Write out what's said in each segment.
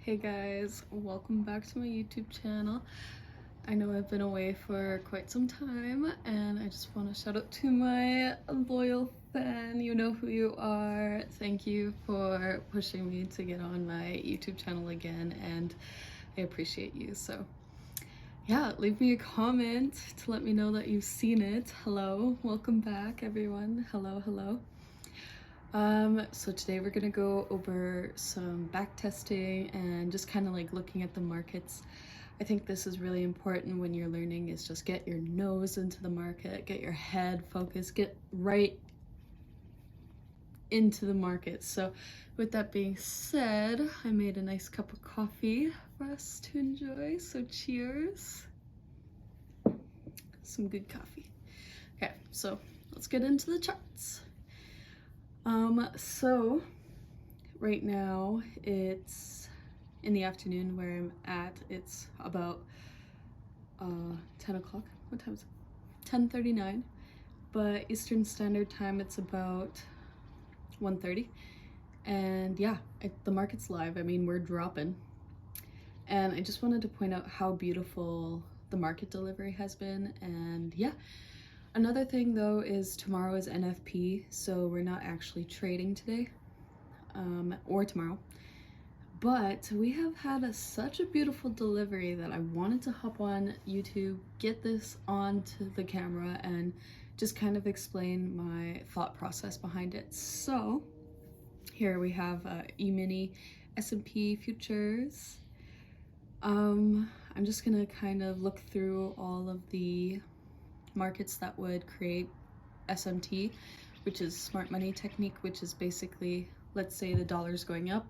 Hey guys, welcome back to my YouTube channel. I know I've been away for quite some time and I just want to shout out to my loyal fan. You know who you are. Thank you for pushing me to get on my YouTube channel again, and I appreciate you. So yeah, leave me a comment to let me know that you've seen it. Hello, welcome back everyone. Hello. So today we're gonna go over some back testing and just kind of like looking at the markets. I think this is really important when you're learning, is just get your nose into the market, get your head focused, get right into the market. So with that being said, I made a nice cup of coffee for us to enjoy. So cheers. Some good coffee. Okay, so let's get into the charts. So right now it's in the afternoon where I'm at. It's about 10 o'clock. What time is it? 10:39. But Eastern Standard Time it's about 1:30. And yeah, the market's live. I mean, we're dropping. And I just wanted to point out how beautiful the market delivery has been. And yeah, another thing though is tomorrow is NFP, so we're not actually trading today or tomorrow. But we have had such a beautiful delivery that I wanted to hop on YouTube, get this onto the camera, and just kind of explain my thought process behind it. So here we have E-mini S&P futures. I'm just gonna kind of look through all of the markets that would create SMT, which is smart money technique, which is basically, let's say the dollar's going up,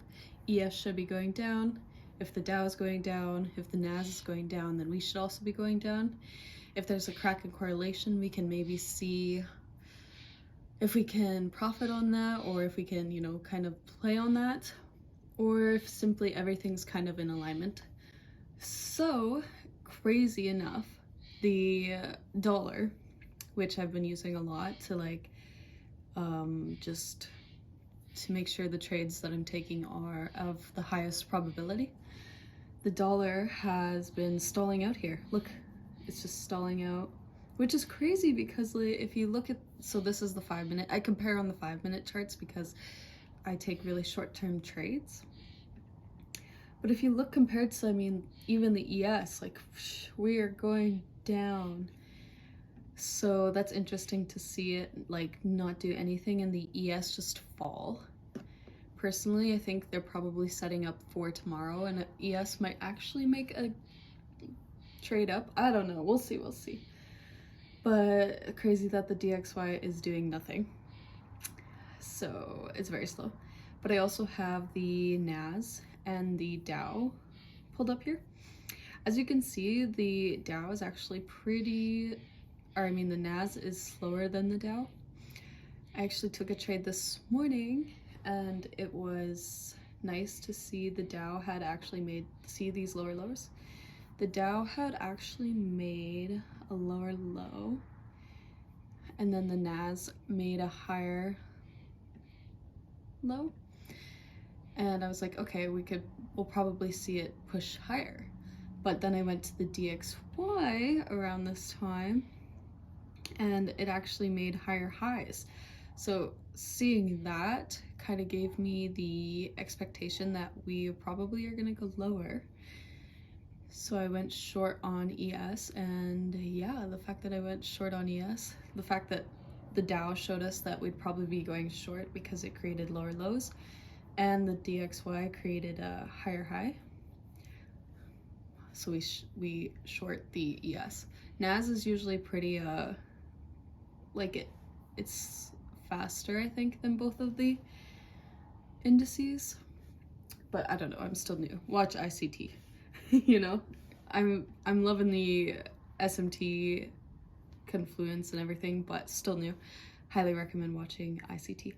ES should be going down. If the Dow is going down, if the NAS is going down, then we should also be going down. If there's a crack in correlation, we can maybe see if we can profit on that, or if we can, you know, kind of play on that, or if simply everything's kind of in alignment. So, crazy enough, the dollar, which I've been using a lot to like just to make sure the trades that I'm taking are of the highest probability. The dollar has been stalling out here. Look, it's just stalling out, which is crazy because if you look at, so this is the 5-minute, I compare on the 5-minute charts because I take really short-term trades. But if you look compared to, I mean, even the ES, like we are going down. So that's interesting to see it like not do anything and the ES just fall. Personally, I think they're probably setting up for tomorrow, and ES might actually make a trade up. I don't know. We'll see. But crazy that the DXY is doing nothing. So it's very slow. But I also have the NAS and the Dow pulled up here. As you can see, the Dow is actually pretty, or I mean the NAS is slower than the Dow. I actually took a trade this morning and it was nice to see the Dow had actually made, see these lower lows? The Dow had actually made a lower low, and then the NAS made a higher low. And I was like, okay, we'll probably see it push higher. But then I went to the DXY around this time and it actually made higher highs. So seeing that kind of gave me the expectation that we probably are gonna go lower. So I went short on ES, and yeah, the fact that I went short on ES, the fact that the Dow showed us that we'd probably be going short because it created lower lows, and the DXY created a higher high. So we short the ES. NAS is usually pretty like it's faster, I think, than both of the indices. But I don't know, I'm still new. Watch ICT. You know? I'm loving the SMT confluence and everything, but still new. Highly recommend watching ICT.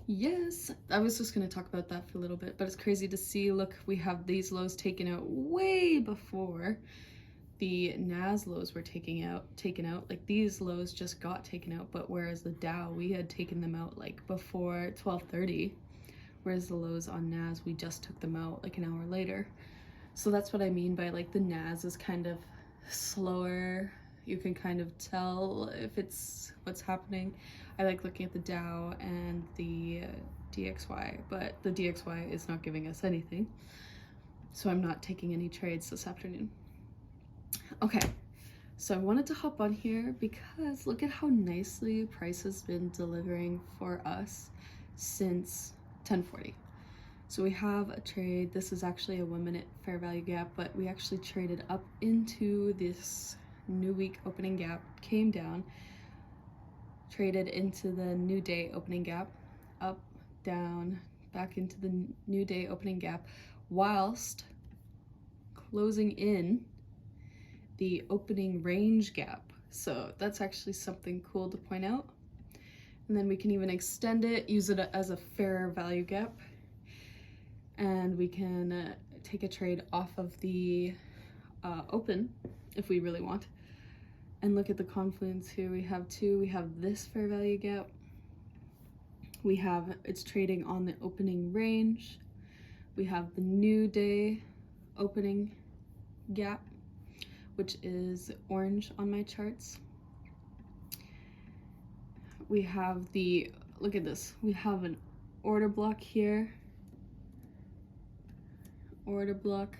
Yes, I was just gonna talk about that for a little bit, but it's crazy to see, look, we have these lows taken out way before the NAS lows were taken out. Like these lows just got taken out, but whereas the Dow, we had taken them out like before 12:30, whereas the lows on NAS, we just took them out like an hour later. So that's what I mean by like the NAS is kind of slower. You can kind of tell if it's what's happening. I like looking at the Dow and the DXY, but the DXY is not giving us anything. So I'm not taking any trades this afternoon. Okay, so I wanted to hop on here because look at how nicely price has been delivering for us since 10:40. So we have a trade. This is actually a 1 minute fair value gap, but we actually traded up into this new week opening gap, came down, traded into the new day opening gap, up, down, back into the new day opening gap, whilst closing in the opening range gap. So that's actually something cool to point out. And then we can even extend it, use it as a fair value gap, and we can take a trade off of the open if we really want. And look at the confluence here. We have two. We have this fair value gap. We have it's trading on the opening range. We have the new day opening gap, which is orange on my charts. We have the, look at this, we have an order block here, order block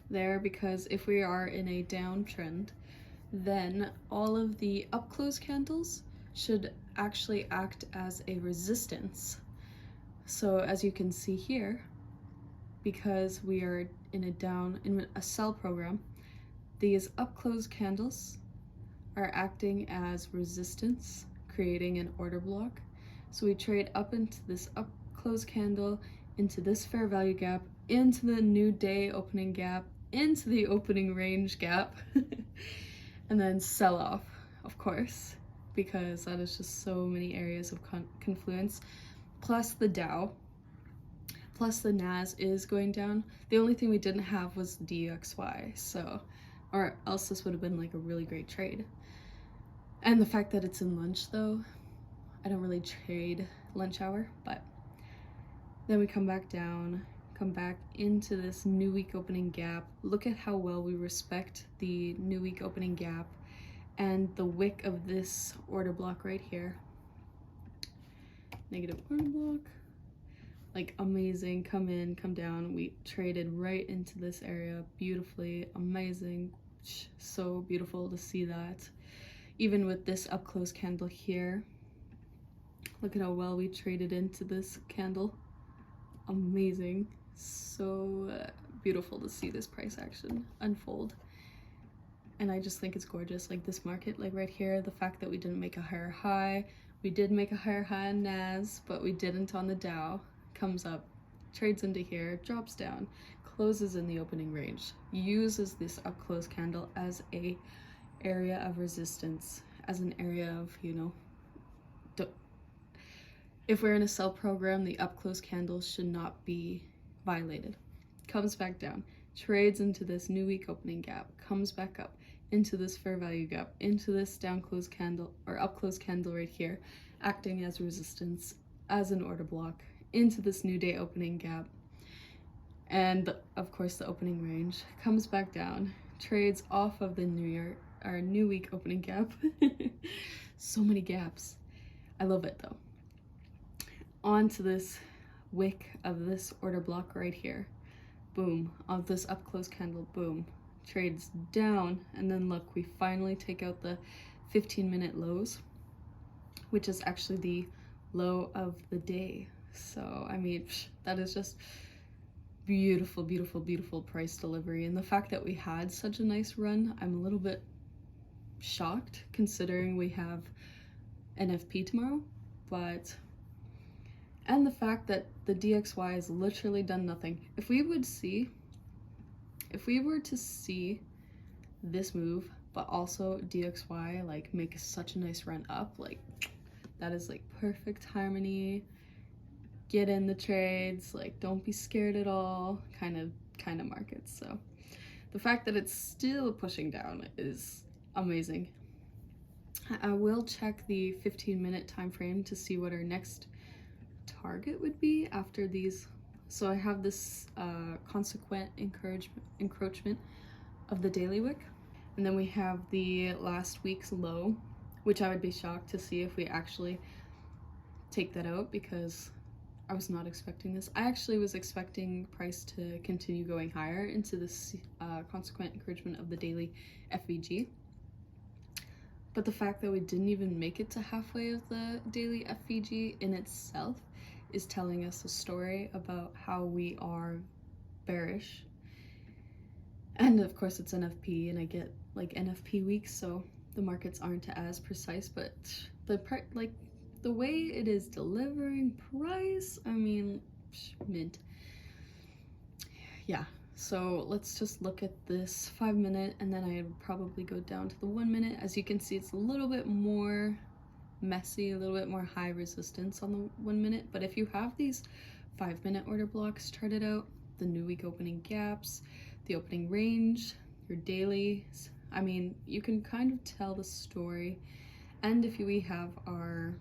there, because if we are in a downtrend, then all of the up close candles should actually act as a resistance. So as you can see here, because we are in a sell program, these up close candles are acting as resistance, creating an order block. So we trade up into this up close candle, into this fair value gap, into the new day opening gap, into the opening range gap, and then sell off, of course, because that is just so many areas of confluence. Plus the Dow, plus the NAS is going down. The only thing we didn't have was DXY, so, or else this would have been like a really great trade. And the fact that it's in lunch though, I don't really trade lunch hour, but then we come back down, come back into this new week opening gap. Look at how well we respect the new week opening gap and the wick of this order block right here. Negative order block, like amazing, come in, come down. We traded right into this area beautifully, amazing, so beautiful to see that. Even with this up close candle here, look at how well we traded into this candle. Amazing, so beautiful to see this price action unfold. And I just think it's gorgeous, like this market, like right here, the fact that we didn't make a higher high. We did make a higher high on NAS, but we didn't on the Dow. Comes up, trades into here, drops down, closes in the opening range, uses this up close candle as a area of resistance, as an area of, you know, if we're in a sell program, the up close candles should not be violated. Comes back down, trades into this new week opening gap, comes back up into this fair value gap, into this down close candle or up close candle right here, acting as resistance, as an order block, into this new day opening gap, and of course the opening range, comes back down, trades off of the new week opening gap. So many gaps. I love it though. Onto this wick of this order block right here. Boom, of this up close candle, boom, trades down, and then look, we finally take out the 15-minute lows, which is actually the low of the day. So I mean, that is just beautiful, beautiful, beautiful price delivery. And the fact that we had such a nice run, I'm a little bit shocked considering we have NFP tomorrow, but and the fact that the DXY has literally done nothing. If we were to see this move, but also DXY like make such a nice run up, like that is like perfect harmony. Get in the trades, like don't be scared at all, kind of markets. So the fact that it's still pushing down is amazing. I will check the 15-minute time frame to see what our next target would be after these. So I have this consequent encroachment of the daily wick, and then we have the last week's low, which I would be shocked to see if we actually take that out, because I was not expecting this. I actually was expecting price to continue going higher into this consequent encouragement of the daily FVG. But the fact that we didn't even make it to halfway of the daily FVG in itself is telling us a story about how we are bearish. And of course it's NFP, and I get like NFP weeks, so the markets aren't as precise, but the way it is delivering price, I mean, mint. Yeah, so let's just look at this 5 minute, and then I'd probably go down to the 1 minute. As you can see, it's a little bit more messy, a little bit more high resistance on the 1 minute, but if you have these 5 minute order blocks charted out, the new week opening gaps, the opening range, your dailies, I mean, you can kind of tell the story. And if we have our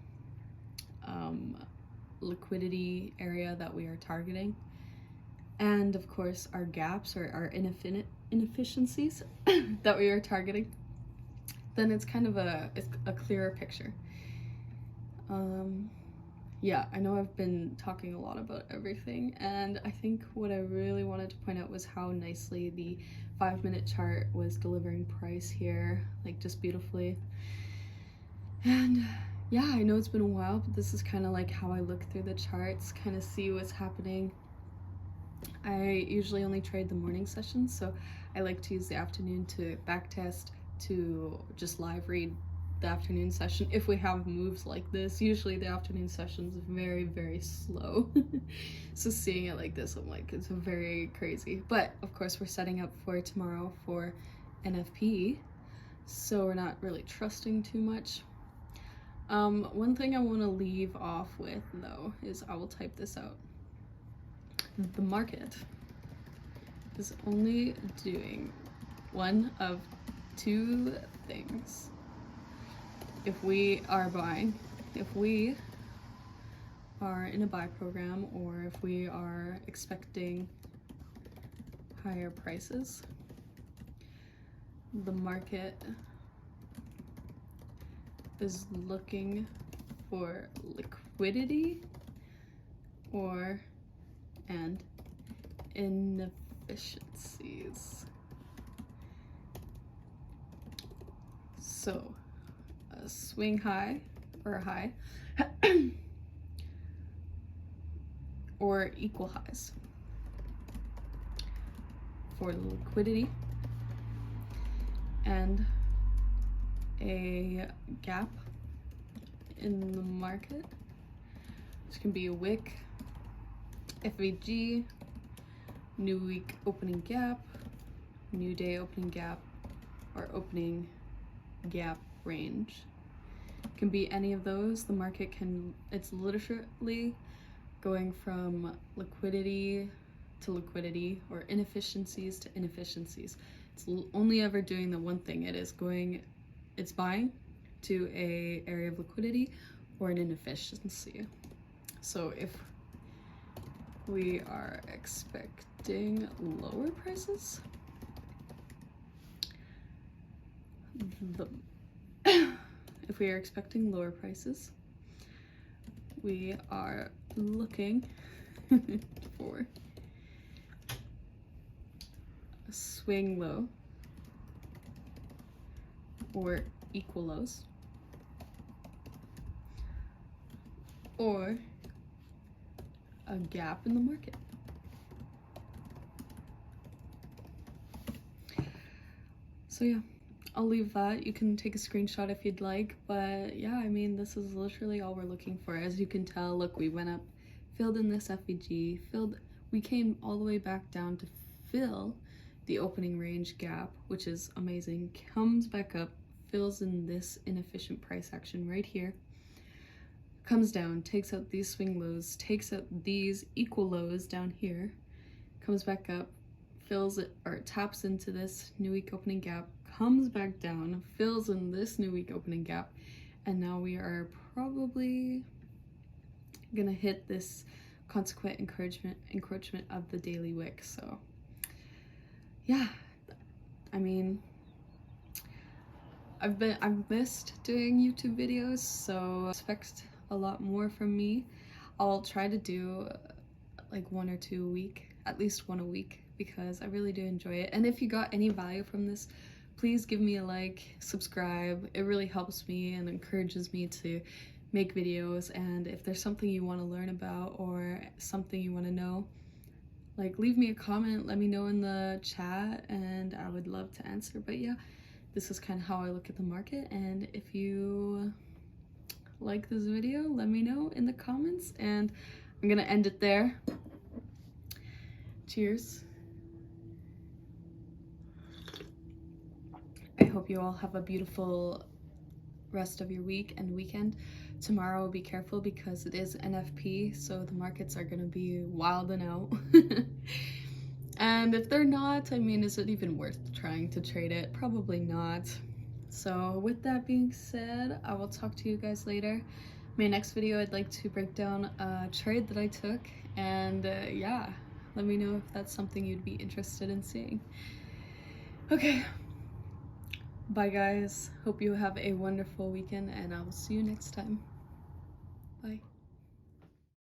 liquidity area that we are targeting, and of course our gaps or our inefficiencies that we are targeting, then it's kind of a clearer picture. Yeah, I know I've been talking a lot about everything, and I think what I really wanted to point out was how nicely the 5 minute chart was delivering price here, like just beautifully. And yeah, I know it's been a while, but this is kind of like how I look through the charts, kind of see what's happening. I usually only trade the morning sessions, so I like to use the afternoon to backtest, to just live read the afternoon session if we have moves like this. Usually the afternoon session is very, very slow. So seeing it like this, I'm like, it's very crazy. But of course we're setting up for tomorrow for NFP, so we're not really trusting too much. One thing I want to leave off with though is, I will type this out. The market is only doing one of two things. If we are buying, if we are in a buy program, or if we are expecting higher prices, the market is looking for liquidity and inefficiencies. So a swing high or a high or equal highs for liquidity, and a gap in the market, which can be a wick, FVG, new week opening gap, new day opening gap, or opening gap range. It can be any of those. The market can, it's literally going from liquidity to liquidity, or inefficiencies to inefficiencies. It's only ever doing the one thing. It is going, it's buying to a area of liquidity or an inefficiency. So if we are expecting lower prices, if we are expecting lower prices, we are looking for a swing low or equal lows, or a gap in the market. So yeah, I'll leave that. You can take a screenshot if you'd like, but yeah, I mean, this is literally all we're looking for. As you can tell, look, we went up, filled in this FVG, we came all the way back down to fill the opening range gap, which is amazing, comes back up, fills in this inefficient price action right here, comes down, takes out these swing lows, takes out these equal lows down here, comes back up, fills it, or taps into this new week opening gap, comes back down, fills in this new week opening gap, and now we are probably gonna hit this consequent encroachment of the daily wick. So yeah, I mean, I've missed doing YouTube videos, so expect a lot more from me. I'll try to do like 1 or 2 a week, at least 1 a week, because I really do enjoy it. And if you got any value from this, please give me a like, subscribe. It really helps me and encourages me to make videos. And if there's something you want to learn about or something you want to know, like leave me a comment, let me know in the chat, and I would love to answer. But yeah, this is kind of how I look at the market, and if you like this video, let me know in the comments, and I'm gonna end it there. Cheers. I hope you all have a beautiful rest of your week and weekend. Tomorrow, be careful because it is NFP, so the markets are gonna be wilding out. And if they're not, I mean, is it even worth trying to trade it? Probably not. So with that being said, I will talk to you guys later. My next video, I'd like to break down a trade that I took, and yeah, let me know if that's something you'd be interested in seeing. Okay, bye guys. Hope you have a wonderful weekend, and I will see you next time. Bye.